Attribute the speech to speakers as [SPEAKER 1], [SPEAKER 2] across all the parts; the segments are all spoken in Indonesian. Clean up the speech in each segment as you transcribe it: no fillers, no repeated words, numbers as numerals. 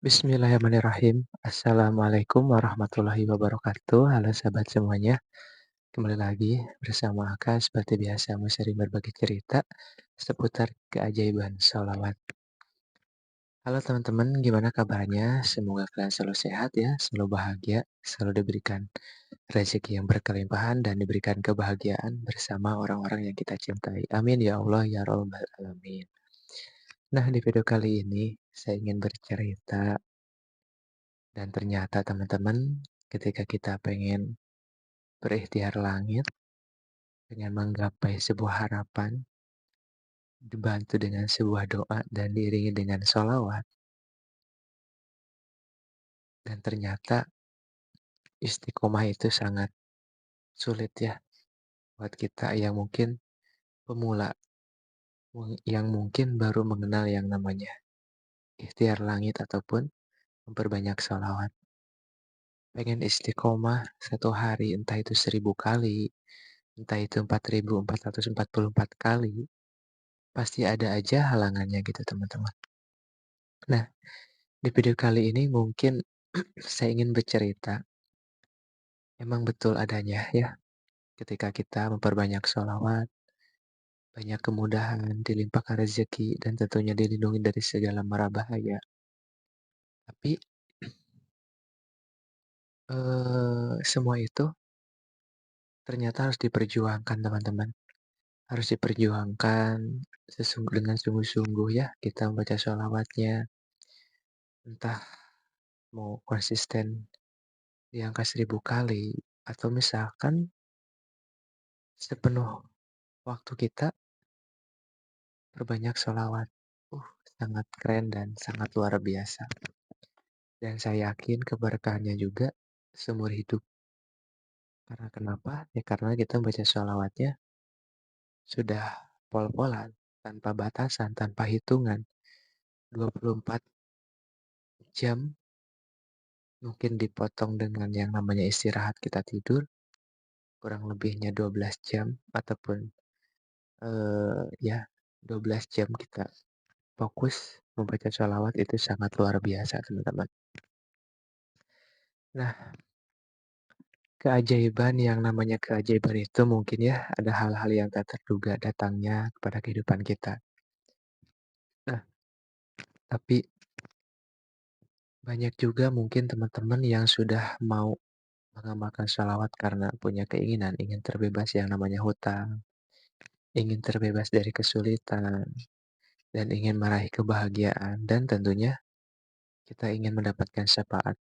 [SPEAKER 1] Bismillahirrahmanirrahim. Assalamualaikum warahmatullahi wabarakatuh. Halo sahabat semuanya. Kembali lagi bersama Aka seperti biasa mau sering berbagi cerita seputar keajaiban sholawat. Halo teman-teman, gimana kabarnya? Semoga kalian selalu sehat ya, selalu bahagia, selalu diberikan rezeki yang berkelimpahan dan diberikan kebahagiaan bersama orang-orang yang kita cintai. Amin ya Allah ya Rabbal Alamin. Nah, di video kali ini saya ingin bercerita. Dan ternyata teman-teman, ketika kita pengen berikhtiar langit, pengen menggapai sebuah harapan, dibantu dengan sebuah doa dan diiringi dengan sholawat, dan ternyata istiqomah itu sangat sulit ya buat kita yang mungkin pemula, yang mungkin baru mengenal yang namanya ikhtiar langit ataupun memperbanyak sholawat. Pengen istiqomah satu hari, entah itu 1000 kali, entah itu 4444 kali, pasti ada aja halangannya gitu teman-teman. Nah, di video kali ini mungkin saya ingin bercerita, emang betul adanya ya, ketika kita memperbanyak sholawat, banyak kemudahan, dilimpahkan rezeki, dan tentunya dilindungi dari segala mara bahaya. Tapi semua itu ternyata harus diperjuangkan teman-teman. Harus diperjuangkan dengan sungguh-sungguh ya kita membaca sholawatnya. Entah mau konsisten di angka 1000 kali, atau misalkan sepenuh waktu kita perbanyak sholawat. Sangat keren dan sangat luar biasa. Dan saya yakin keberkahannya juga seumur hidup. Karena kenapa? Ya karena kita membaca sholawatnya sudah pol-polan, tanpa batasan, tanpa hitungan. 24 jam mungkin dipotong dengan yang namanya istirahat kita tidur, kurang lebihnya 12 jam ataupun ya 12 jam kita fokus membaca sholawat itu sangat luar biasa teman-teman. Nah, keajaiban yang namanya keajaiban itu mungkin ya ada hal-hal yang tak terduga datangnya kepada kehidupan kita. Nah, tapi banyak juga mungkin teman-teman yang sudah mau mengamalkan sholawat karena punya keinginan ingin terbebas yang namanya hutang, ingin terbebas dari kesulitan, dan ingin meraih kebahagiaan, dan tentunya kita ingin mendapatkan syafaat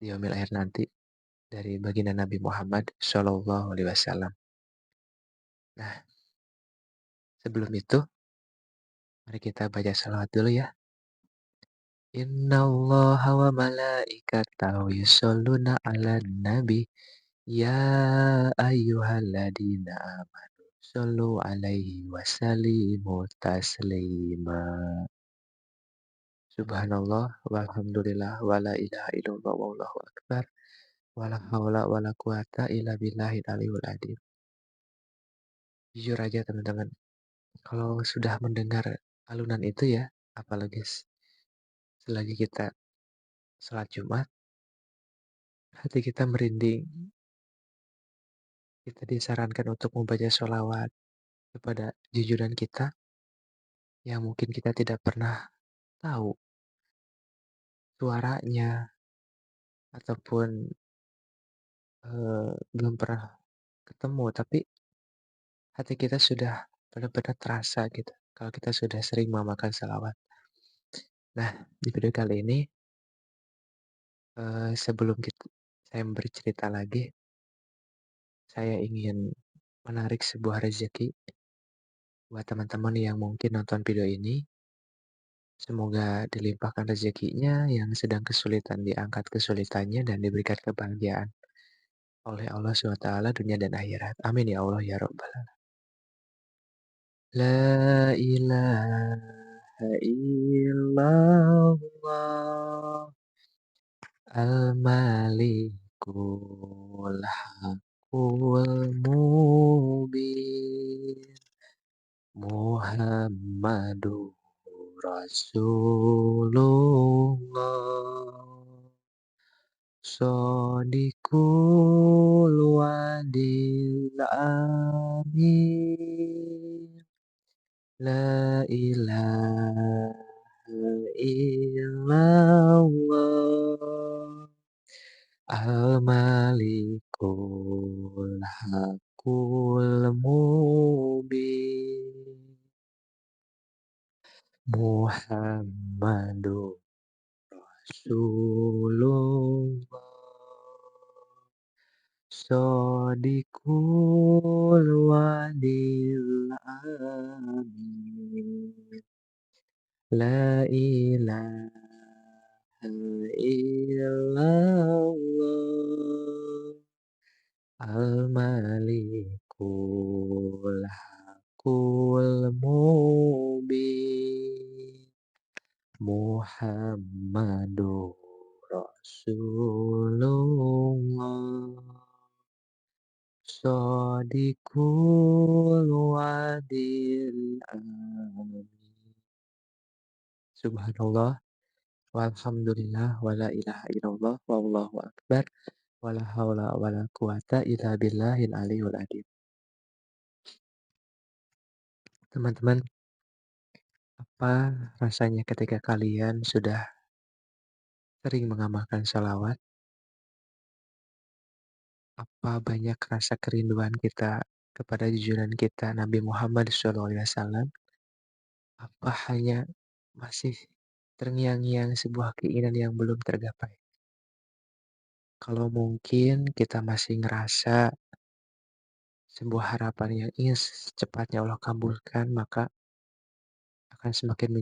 [SPEAKER 1] di yaumil akhir nanti dari baginda Nabi Muhammad Shallallahu Alaihi Wasallam. Nah, sebelum itu, mari kita baca salawat dulu ya. Innallaha wa malaikatahu yusholluna 'alan nabi ya ayyuhalladzina amanu shollu 'alaihi wa sallimu taslima. Subhanallah walhamdulillah wala ilaha illallah wallahu akbar wala haula wala quwata illa billahil aliyul adzim. Jujur aja teman-teman, kalau sudah mendengar alunan itu ya, apalagi selagi kita sholat Jumat, hati kita merinding. Kita disarankan untuk membaca sholawat kepada junjungan kita yang mungkin kita tidak pernah tahu suaranya ataupun belum pernah ketemu, tapi hati kita sudah benar-benar terasa gitu kalau kita sudah sering mengamalkan sholawat. Nah, di video kali ini sebelum saya bercerita lagi, saya ingin menarik sebuah rezeki buat teman-teman yang mungkin nonton video ini. Semoga dilimpahkan rezekinya yang sedang kesulitan, diangkat kesulitannya dan diberikan kebahagiaan oleh Allah SWT dunia dan akhirat. Amin ya Allah ya Rabbal Alamin. La ilaha illallah al-malikul haqqul mubin Muhammadur Rasulullah Shodiqul Wadil Amin. La ilaha illallah. Al-Malikul Haqqul Mubin. Muhammadur Rasulullah. Shodiqul Wadil Amin. La ilaha illallah. Al-Malikul Haqqul Mubin. Muhammadur Rasulullah. Shodiqul Wadil Amin. Subhanallah, walhamdulillah, wala ilaha illallah, wallahu akbar, wala haula wala quwata illa billahil aliyul adzim. Teman-teman, apa rasanya ketika kalian sudah sering mengamalkan shalawat? Apa banyak rasa kerinduan kita kepada junjungan kita Nabi Muhammad SAW? Apa hanya masih terngiang-ngiang sebuah keinginan yang belum tergapai? Kalau mungkin kita masih ngerasa sebuah harapan yang ingin secepatnya Allah kabulkan, maka akan semakin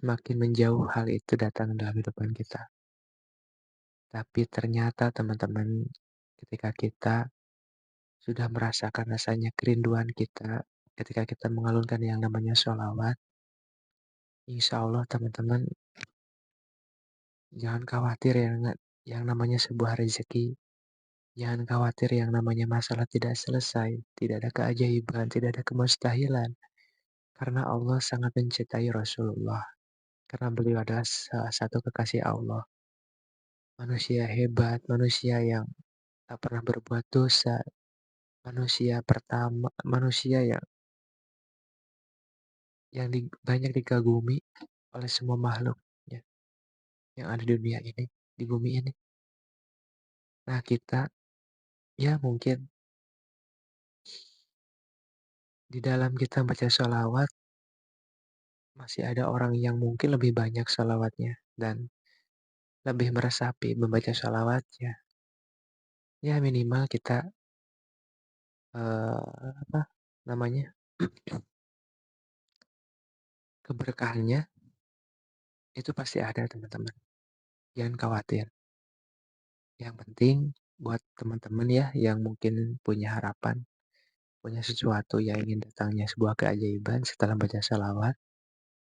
[SPEAKER 1] semakin menjauh hal itu datang dalam kehidupan kita. Tapi ternyata teman-teman, ketika kita sudah merasakan rasanya kerinduan kita, ketika kita mengalunkan yang namanya sholawat, insya Allah teman-teman jangan khawatir yang namanya sebuah rezeki. Jangan khawatir yang namanya masalah tidak selesai, tidak ada keajaiban, tidak ada kemustahilan. Karena Allah sangat mencintai Rasulullah. Karena beliau adalah salah satu kekasih Allah. Manusia hebat, manusia yang tak pernah berbuat dosa. Manusia pertama, manusia yang banyak dikagumi oleh semua makhluk ya, yang ada di dunia ini, di bumi ini. Nah kita, ya mungkin di dalam kita baca sholawat, masih ada orang yang mungkin lebih banyak sholawatnya dan lebih meresapi membaca sholawatnya. Ya minimal kita, apa namanya, keberkahannya itu pasti ada teman-teman. Jangan khawatir. Yang penting buat teman-teman ya yang mungkin punya harapan, punya sesuatu yang ingin datangnya sebuah keajaiban setelah baca sholawat,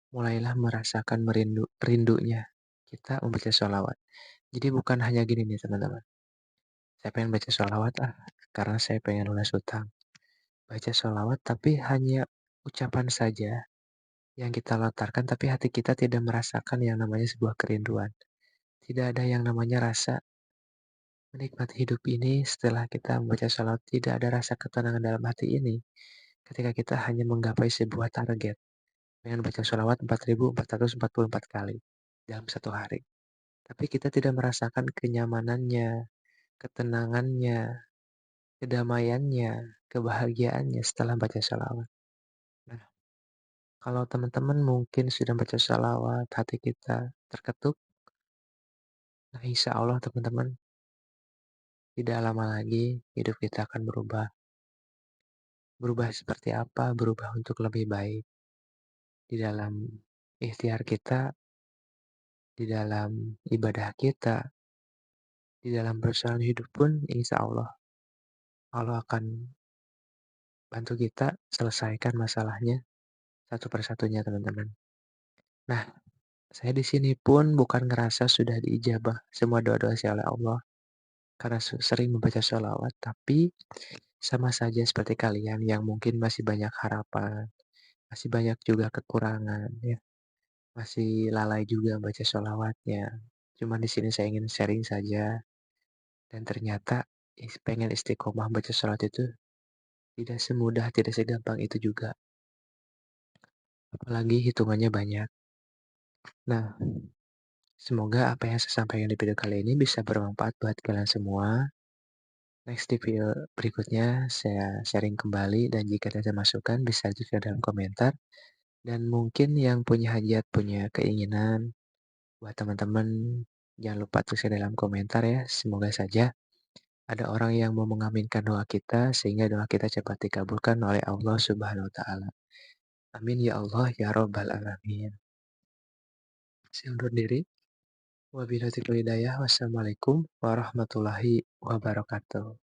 [SPEAKER 1] mulailah merasakan rindunya kita membaca sholawat. Jadi bukan hanya gini nih teman-teman. Saya pengen baca sholawat karena saya pengen lunas hutang. Baca sholawat tapi hanya ucapan saja yang kita lontarkan tapi hati kita tidak merasakan yang namanya sebuah kerinduan. Tidak ada yang namanya rasa menikmati hidup ini setelah kita membaca sholawat. Tidak ada rasa ketenangan dalam hati ini ketika kita hanya menggapai sebuah target. Dengan baca sholawat 4.444 kali dalam satu hari. Tapi kita tidak merasakan kenyamanannya, ketenangannya, kedamaiannya, kebahagiaannya setelah baca sholawat. Nah, kalau teman-teman mungkin sudah baca sholawat, hati kita terketuk, nah insya Allah teman-teman, tidak lama lagi hidup kita akan berubah. Berubah seperti apa? Berubah untuk lebih baik. Di dalam ikhtiar kita, di dalam ibadah kita, di dalam persoalan hidup pun insya Allah, Allah akan bantu kita selesaikan masalahnya satu persatunya teman-teman. Nah, saya di sini pun bukan ngerasa sudah diijabah semua doa-doa saya oleh Allah karena sering membaca sholawat, tapi sama saja seperti kalian yang mungkin masih banyak harapan, masih banyak juga kekurangan, ya, masih lalai juga membaca sholawatnya. Cuma di sini saya ingin sharing saja dan ternyata pengen istiqomah baca sholat itu tidak semudah, tidak segampang itu juga. Apalagi hitungannya banyak. Nah, semoga apa yang saya sampaikan di video kali ini bisa bermanfaat buat kalian semua. Next di video berikutnya saya sharing kembali dan jika ada masukan bisa juga dalam komentar. Dan mungkin yang punya hajat, punya keinginan buat teman-teman jangan lupa tuliskan dalam komentar ya. Semoga saja ada orang yang mau mengaminkan doa kita sehingga doa kita cepat dikabulkan oleh Allah Subhanahu wa taala. Amin ya Allah ya rabbal alamin. Saya undur diri. Wabillahi taufiq wal hidayah. Wassalamualaikum warahmatullahi wabarakatuh.